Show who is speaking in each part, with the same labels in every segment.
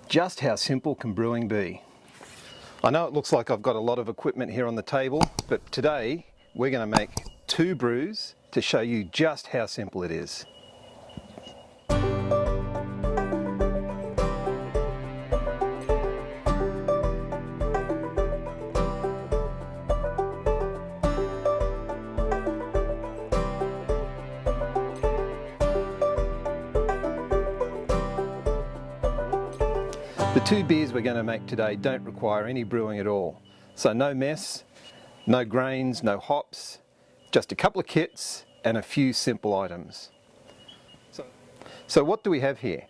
Speaker 1: Just how simple can brewing be? I know it looks like I've got a lot of equipment here on the table, but today we're going to make 2 brews to show you just how simple it is. The 2 beers we're going to make today don't require any brewing at all. So no mess, no grains, no hops, just a couple of kits and a few simple items. So what do we have here?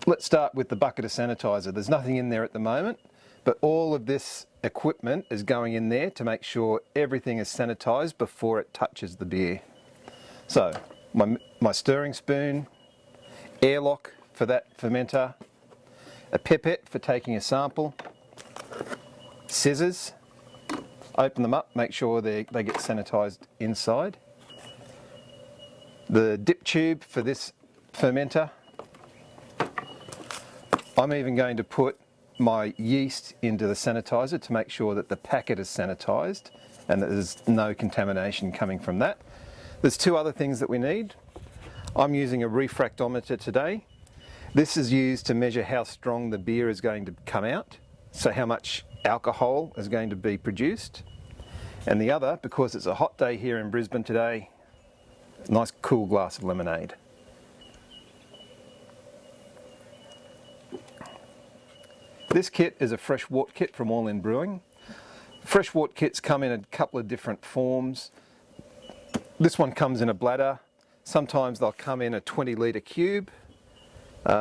Speaker 1: Let's start with the bucket of sanitizer. There's nothing in there at the moment, but all of this equipment is going in there to make sure everything is sanitized before it touches the beer. So my stirring spoon, airlock for that fermenter, a pipette for taking a sample, scissors, open them up, make sure they get sanitized inside, the dip tube for this fermenter. I'm even going to put my yeast into the sanitizer to make sure that the packet is sanitized and that there's no contamination coming from that. There's 2 other things that we need. I'm using a refractometer today. This is used to measure how strong the beer is going to come out, so how much alcohol is going to be produced. And the other, because it's a hot day here in Brisbane today, a nice cool glass of lemonade. This kit is a Fresh Wort Kit from All In Brewing. Fresh Wort Kits come in a couple of different forms. This one comes in a bladder. Sometimes they'll come in a 20-litre cube.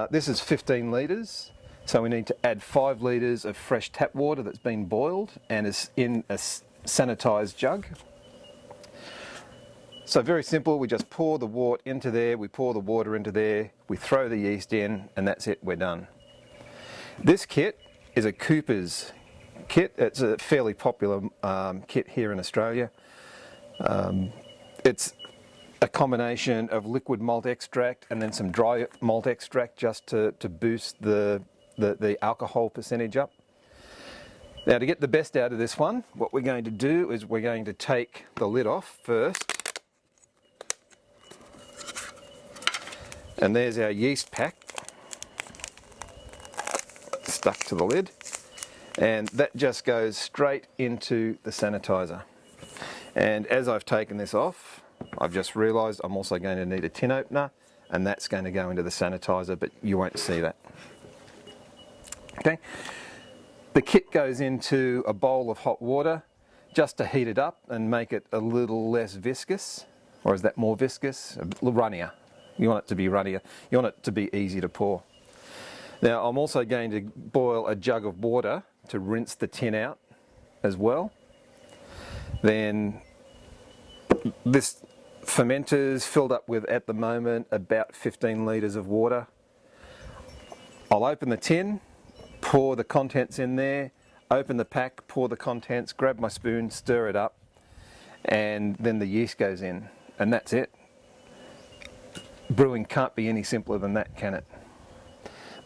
Speaker 1: This is 15 litres, so we need to add 5 litres of fresh tap water that's been boiled and is in a sanitised jug. So very simple, we just pour the wort into there, we pour the water into there, we throw the yeast in, and that's it, we're done. This kit is a Cooper's kit. It's a fairly popular kit here in Australia. It's a combination of liquid malt extract and then some dry malt extract just to boost the alcohol percentage up. Now, to get the best out of this one, what we're going to do is we're going to take the lid off first. And there's our yeast pack stuck to the lid, and that just goes straight into the sanitizer. And as I've taken this off, I've just realised I'm also going to need a tin opener, and that's going to go into the sanitizer, but you won't see that. Okay, the kit goes into a bowl of hot water just to heat it up and make it a little less viscous. Or is that more viscous? A little runnier. You want it to be runnier. You want it to be easy to pour. Now I'm also going to boil a jug of water to rinse the tin out as well. Then this fermenter's filled up with, at the moment, about 15 litres of water. I'll open the tin, pour the contents in there, open the pack, pour the contents, grab my spoon, stir it up, and then the yeast goes in, and that's it. Brewing can't be any simpler than that, can it?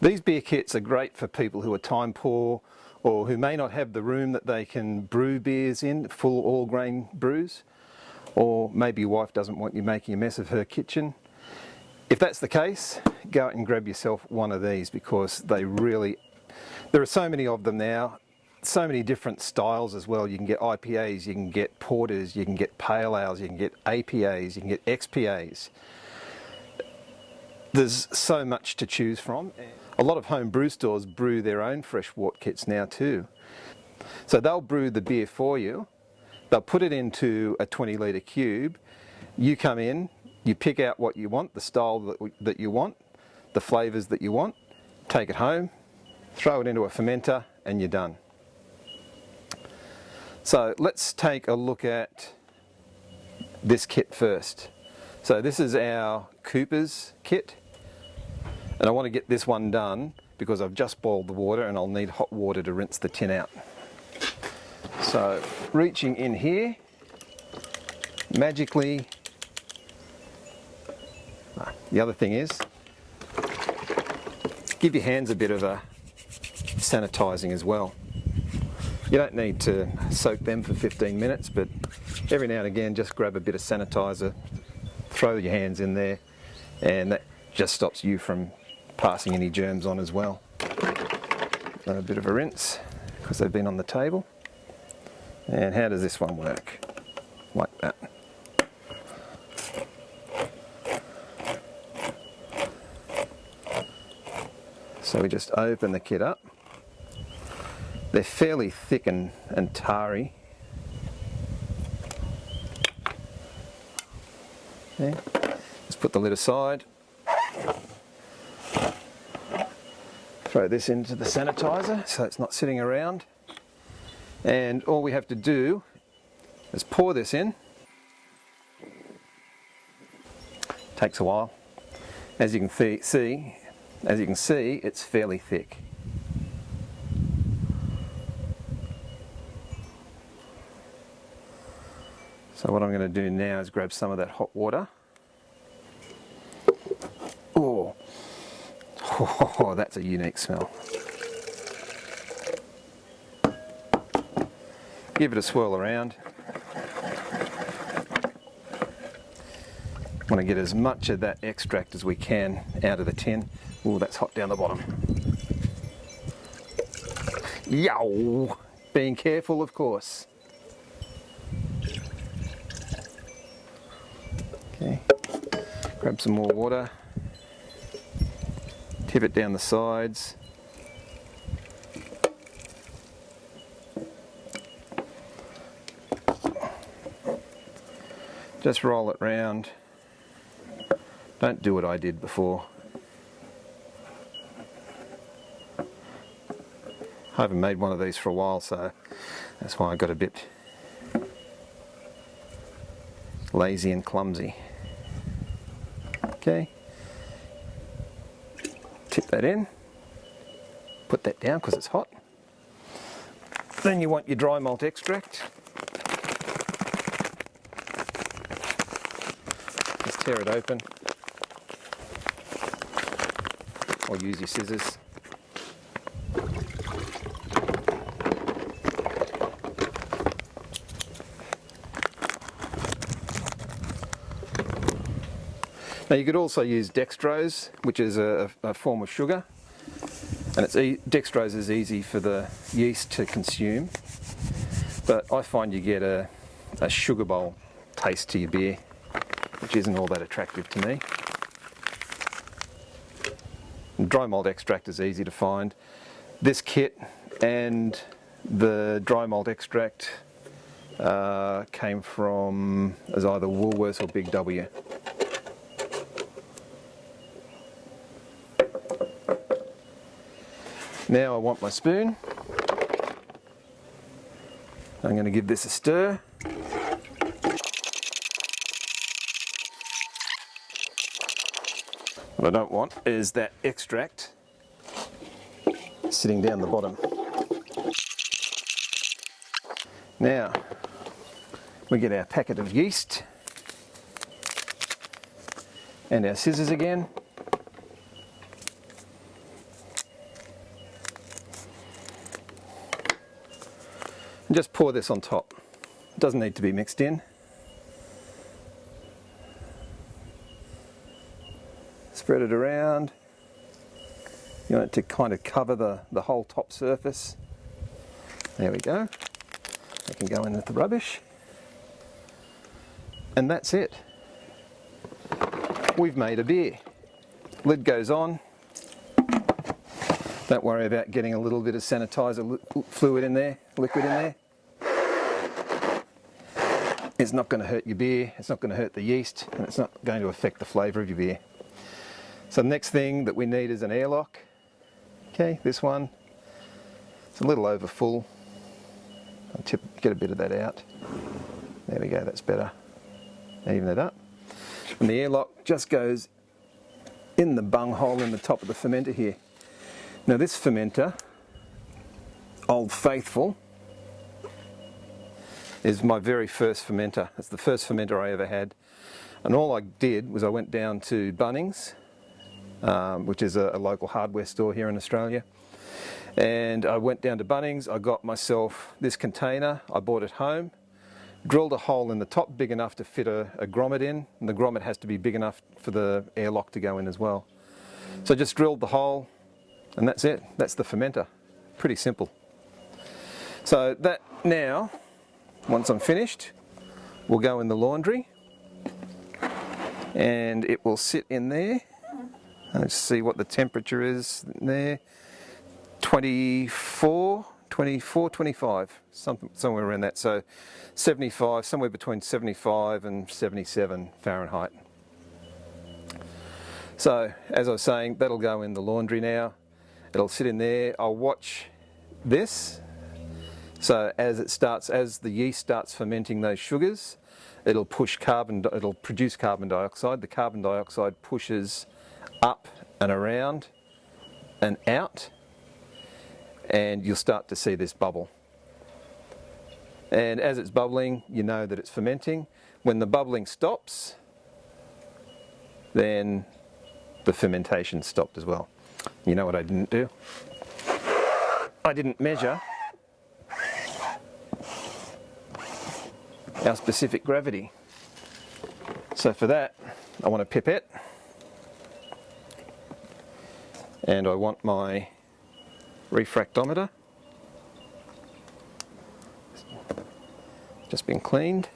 Speaker 1: These beer kits are great for people who are time poor or who may not have the room that they can brew beers in, full all grain brews, or maybe your wife doesn't want you making a mess of her kitchen. If that's the case, go out and grab yourself one of these, because there are so many of them now, so many different styles as well. You can get IPAs, you can get porters, you can get pale ales, you can get APAs, you can get XPAs. There's so much to choose from. A lot of home brew stores brew their own Fresh Wort Kits now too. So they'll brew the beer for you, they'll put it into a 20-litre cube, you come in, you pick out what you want, the style that you want, the flavours that you want, take it home, throw it into a fermenter, and you're done. So let's take a look at this kit first. So this is our Cooper's kit, and I want to get this one done because I've just boiled the water and I'll need hot water to rinse the tin out. So reaching in here, magically, the other thing is, give your hands a bit of a sanitizing as well. You don't need to soak them for 15 minutes, but every now and again just grab a bit of sanitizer, throw your hands in there, and that just stops you from passing any germs on as well. And a bit of a rinse because they've been on the table. And how does this one work? Like that. So we just open the kit up. They're fairly thick and tarry. Okay. Let's put the lid aside. Throw this into the sanitizer so it's not sitting around. And all we have to do is pour this in. Takes a while. As you can see, it's fairly thick. So what I'm going to do now is grab some of that hot water. Oh, that's a unique smell. Give it a swirl around. Want to get as much of that extract as we can out of the tin. Oh, that's hot down the bottom. Yow! Being careful, of course. Okay, grab some more water, tip it down the sides. Just roll it round. Don't do what I did before. I haven't made one of these for a while, so that's why I got a bit lazy and clumsy. Okay, tip that in, put that down because it's hot. Then you want your dry malt extract. Just tear it open, or use your scissors. Now you could also use dextrose, which is a form of sugar, and dextrose is easy for the yeast to consume, but I find you get a sugar bowl taste to your beer, which isn't all that attractive to me. And dry malt extract is easy to find. This kit and the dry malt extract came from as either Woolworths or Big W. Now I want my spoon. I'm going to give this a stir. What I don't want is that extract sitting down the bottom. Now we get our packet of yeast and our scissors again. And just pour this on top. It doesn't need to be mixed in. Spread it around. You want it to kind of cover the whole top surface. There we go. That can go in with the rubbish. And that's it. We've made a beer. Lid goes on. Don't worry about getting a little bit of sanitizer fluid in there, liquid in there. It's not going to hurt your beer, it's not going to hurt the yeast, and it's not going to affect the flavour of your beer. So the next thing that we need is an airlock. Okay, this one. It's a little over full. I'll get a bit of that out. There we go, that's better. Even it up. And the airlock just goes in the bung hole in the top of the fermenter here. Now this fermenter, Old Faithful, is my very first fermenter. It's the first fermenter I ever had. And all I did was I went down to Bunnings which is a local hardware store here in Australia. And I went down to Bunnings, I got myself this container, I brought it home, drilled a hole in the top big enough to fit a grommet in, and the grommet has to be big enough for the airlock to go in as well. So I just drilled the hole, and that's it, that's the fermenter. Pretty simple. So that now, once I'm finished, will go in the laundry, and it will sit in there. Let's see what the temperature is there. 24, 25, somewhere around that. So 75, somewhere between 75 and 77 Fahrenheit. So as I was saying, that'll go in the laundry now. It'll sit in there. I'll watch this. So as the yeast starts fermenting those sugars, it'll produce carbon dioxide. The carbon dioxide pushes up and around and out, and you'll start to see this bubble. And as it's bubbling, you know that it's fermenting. When the bubbling stops, then the fermentation stopped as well. You know what I didn't do? I didn't measure our specific gravity. So for that, I want a pipette, and I want my refractometer. Just been cleaned.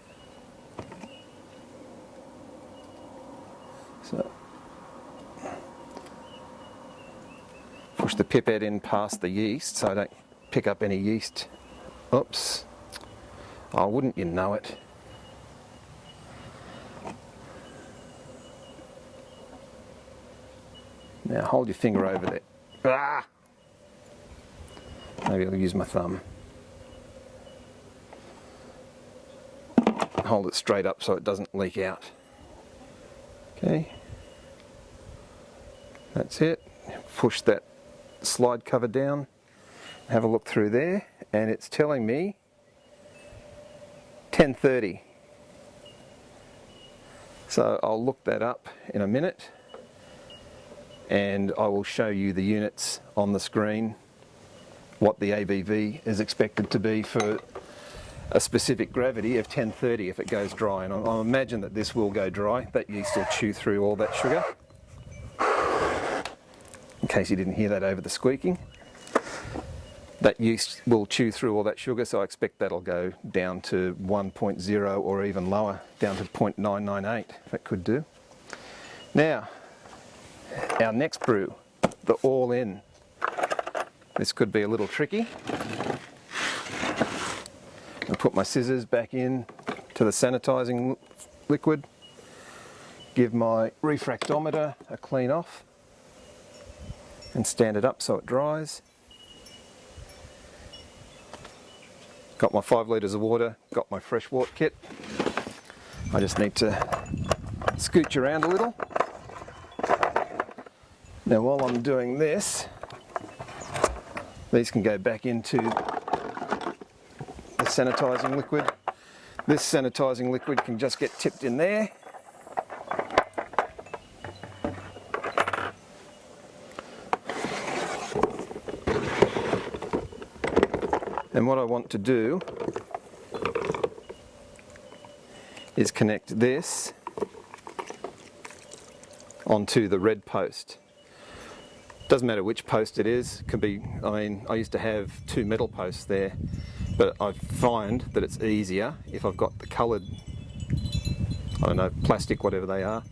Speaker 1: So push the pipette in past the yeast so I don't pick up any yeast. Oops. Oh, wouldn't you know it? Now hold your finger over there. Ah! Maybe I'll use my thumb. Hold it straight up so it doesn't leak out. Okay. That's it. Push that slide cover down. Have a look through there, and it's telling me 1030. So I'll look that up in a minute, and I will show you the units on the screen, what the ABV is expected to be for a specific gravity of 1030 if it goes dry. And I imagine that this will go dry. That yeast will chew through all that sugar. In case you didn't hear that over the squeaking. That yeast will chew through all that sugar, so I expect that'll go down to 1.0 or even lower, down to 0.998, that could do. Now, our next brew, the all-in. This could be a little tricky. I'll put my scissors back in to the sanitizing liquid, give my refractometer a clean off, and stand it up so it dries. Got my 5 litres of water, got my Fresh Wort Kit. I just need to scooch around a little. Now while I'm doing this, these can go back into the sanitizing liquid. This sanitizing liquid can just get tipped in there. And what I want to do is connect this onto the red post. Doesn't matter which post it is. Could be, I used to have 2 metal posts there, but I find that it's easier if I've got the coloured, I don't know, plastic, whatever they are,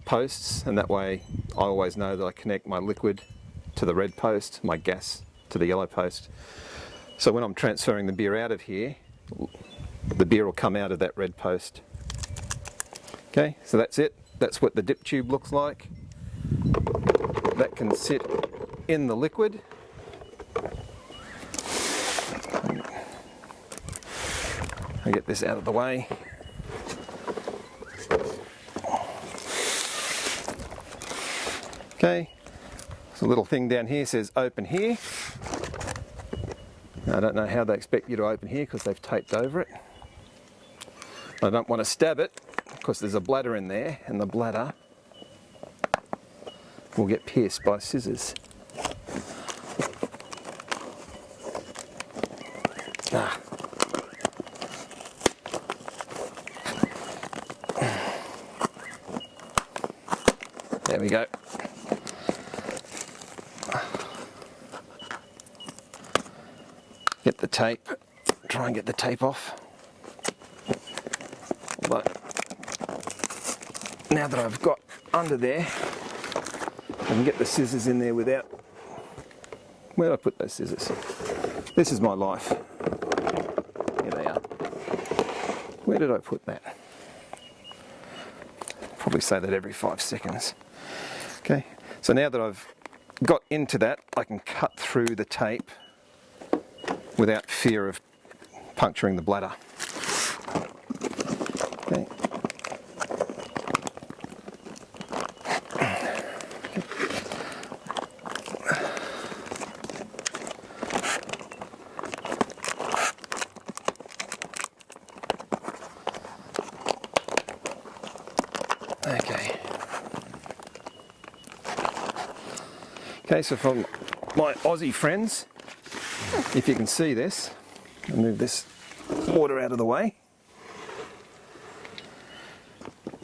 Speaker 1: posts, and that way I always know that I connect my liquid to the red post, my gas to the yellow post. So when I'm transferring the beer out of here, the beer will come out of that red post. Okay, so that's it. That's what the dip tube looks like. That can sit in the liquid. I'll get this out of the way. Okay, so a little thing down here says open here. Now, I don't know how they expect you to open here because they've taped over it. I don't want to stab it because there's a bladder in there, and the bladder will get pierced by scissors. Ah. There we go. Get the tape, try and get the tape off. But now that I've got under there, I can get the scissors in there without... Where did I put those scissors? This is my life. Here they are. Where did I put that? Probably say that every 5 seconds. Okay, so now that I've got into that, I can cut through the tape without fear of puncturing the bladder. Okay. Okay. Okay, so from my Aussie friends, if you can see this, I'll move this water out of the way.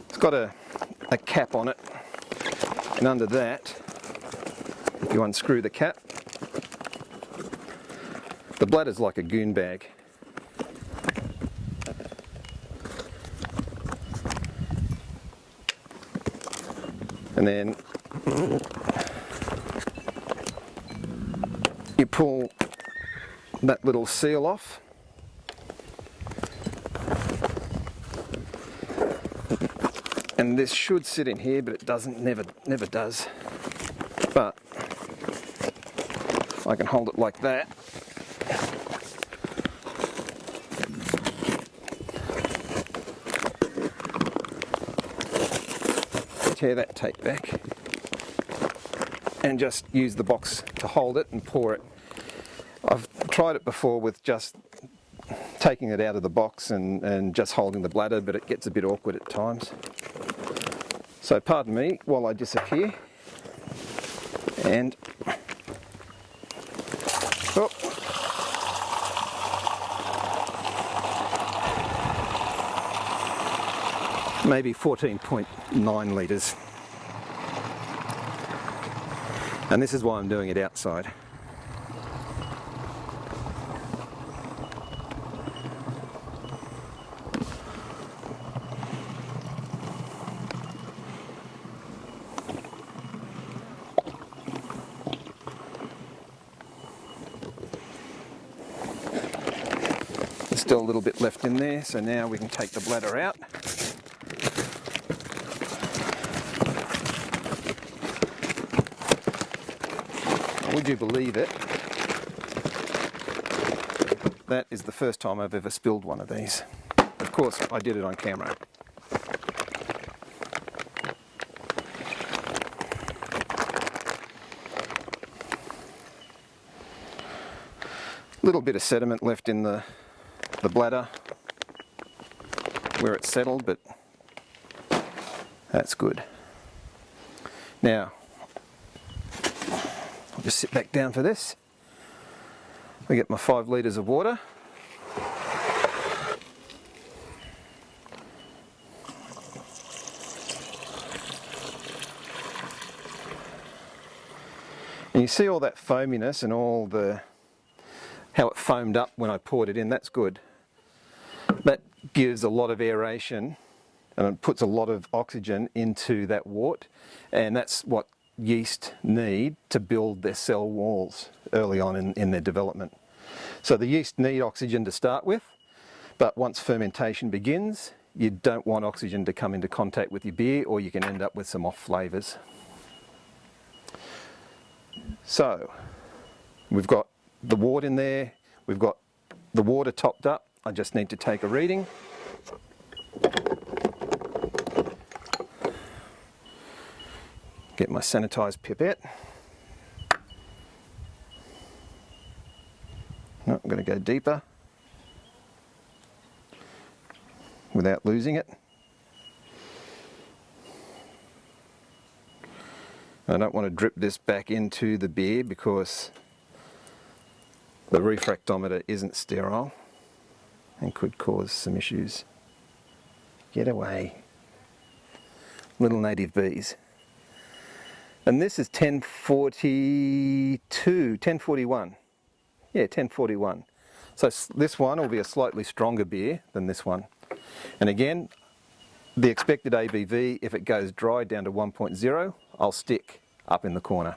Speaker 1: It's got a cap on it, and under that, if you unscrew the cap, the bladder's like a goon bag. And then you pull that little seal off, and this should sit in here, but it doesn't, never does. But I can hold it like that. Tear that tape back and just use the box to hold it and pour it. I've tried it before with just taking it out of the box and just holding the bladder, but it gets a bit awkward at times. So pardon me while I disappear. And oh. Maybe 14.9 litres. And this is why I'm doing it outside. There's still a little bit left in there, so now we can take the bladder out. Would you believe it? That is the first time I've ever spilled one of these. Of course, I did it on camera. Little bit of sediment left in the bladder where it's settled, but that's good. Now, I'll just sit back down for this. I get my 5 litres of water. And you see all that foaminess and all the how it foamed up when I poured it in. That's good. That gives a lot of aeration and it puts a lot of oxygen into that wort, and that's what yeast need to build their cell walls early on in their development. So the yeast need oxygen to start with, but once fermentation begins, you don't want oxygen to come into contact with your beer, or you can end up with some off flavours. So we've got the wort in there, we've got the water topped up. I just need to take a reading. Get my sanitised pipette. No, I'm going to go deeper without losing it. I don't want to drip this back into the beer because the refractometer isn't sterile and could cause some issues. Get away. Little native bees. And this is 1042, 1041. Yeah, 1041. So this one will be a slightly stronger beer than this one. And again, the expected ABV, if it goes dry down to 1.0, I'll stick up in the corner.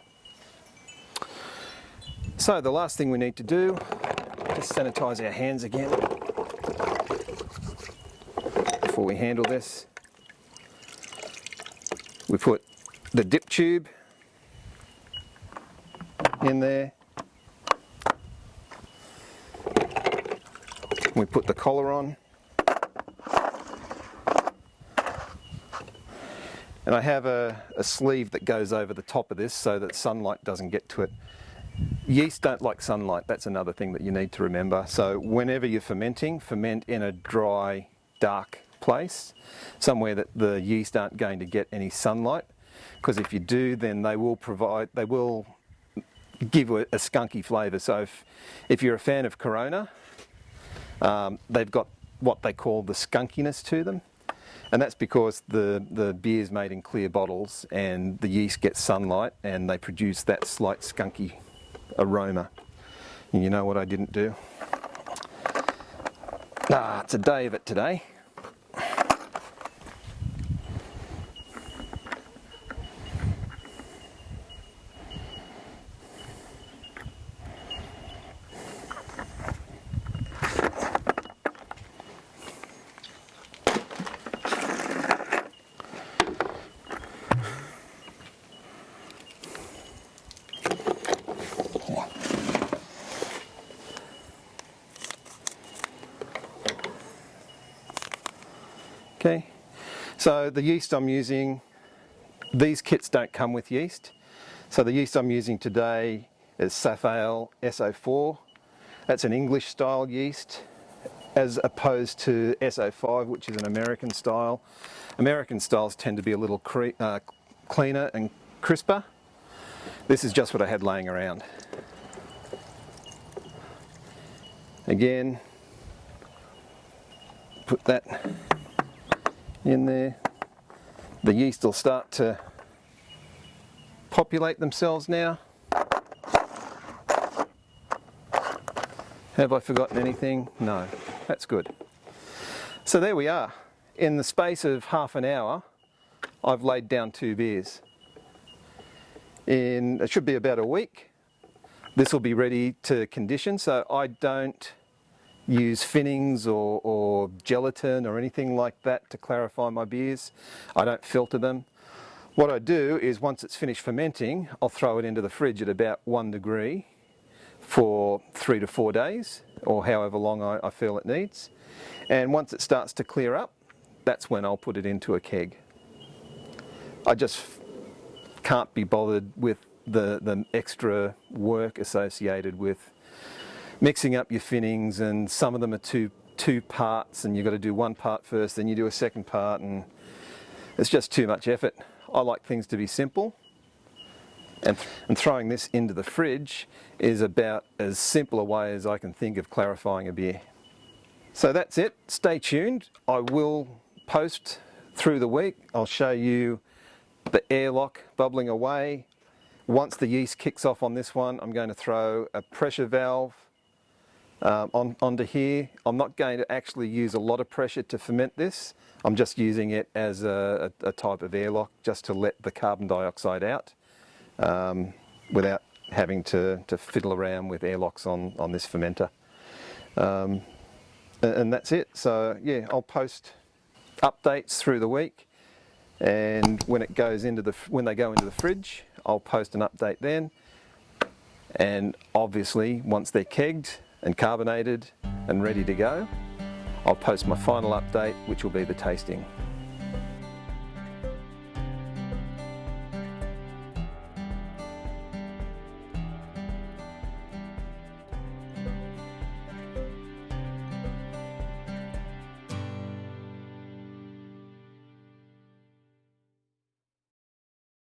Speaker 1: So the last thing we need to do, just sanitize our hands again before we handle this. We put the dip tube in there. We put the collar on. And I have a sleeve that goes over the top of this so that sunlight doesn't get to it. Yeast don't like sunlight, that's another thing that you need to remember. So whenever you're fermenting, ferment in a dry, dark place, somewhere that the yeast aren't going to get any sunlight, because if you do, then they will give a skunky flavour. So if you're a fan of Corona, they've got what they call the skunkiness to them. And that's because the beer's made in clear bottles and the yeast gets sunlight and they produce that slight skunky aroma. And you know what I didn't do? It's a day of it today. Okay, so the yeast I'm using, these kits don't come with yeast. So the yeast I'm using today is Safale SO4. That's an English style yeast as opposed to SO5, which is an American style. American styles tend to be a little cleaner and crisper. This is just what I had laying around. Again, put that in there. The yeast will start to populate themselves now. Have I forgotten anything? No, that's good. So there we are. In the space of half an hour, I've laid down 2 beers. It should be about a week. This will be ready to condition, so I don't use finnings or gelatin or anything like that to clarify my beers. I don't filter them. What I do is once it's finished fermenting, I'll throw it into the fridge at about 1 degree for 3 to 4 days, or however long I feel it needs. And once it starts to clear up, that's when I'll put it into a keg. I just can't be bothered with the extra work associated with mixing up your finnings, and some of them are two parts and you've got to do one part first, then you do a second part, and it's just too much effort. I like things to be simple, and throwing this into the fridge is about as simple a way as I can think of clarifying a beer. So that's it. Stay tuned. I will post through the week. I'll show you the airlock bubbling away. Once the yeast kicks off on this one, I'm going to throw a pressure valve onto here. I'm not going to actually use a lot of pressure to ferment this. I'm just using it as a type of airlock just to let the carbon dioxide out without having to fiddle around with airlocks on this fermenter. And that's it. So yeah, I'll post updates through the week, and when they go into the fridge, I'll post an update then. And obviously once they're kegged and carbonated and ready to go, I'll post my final update, which will be the tasting.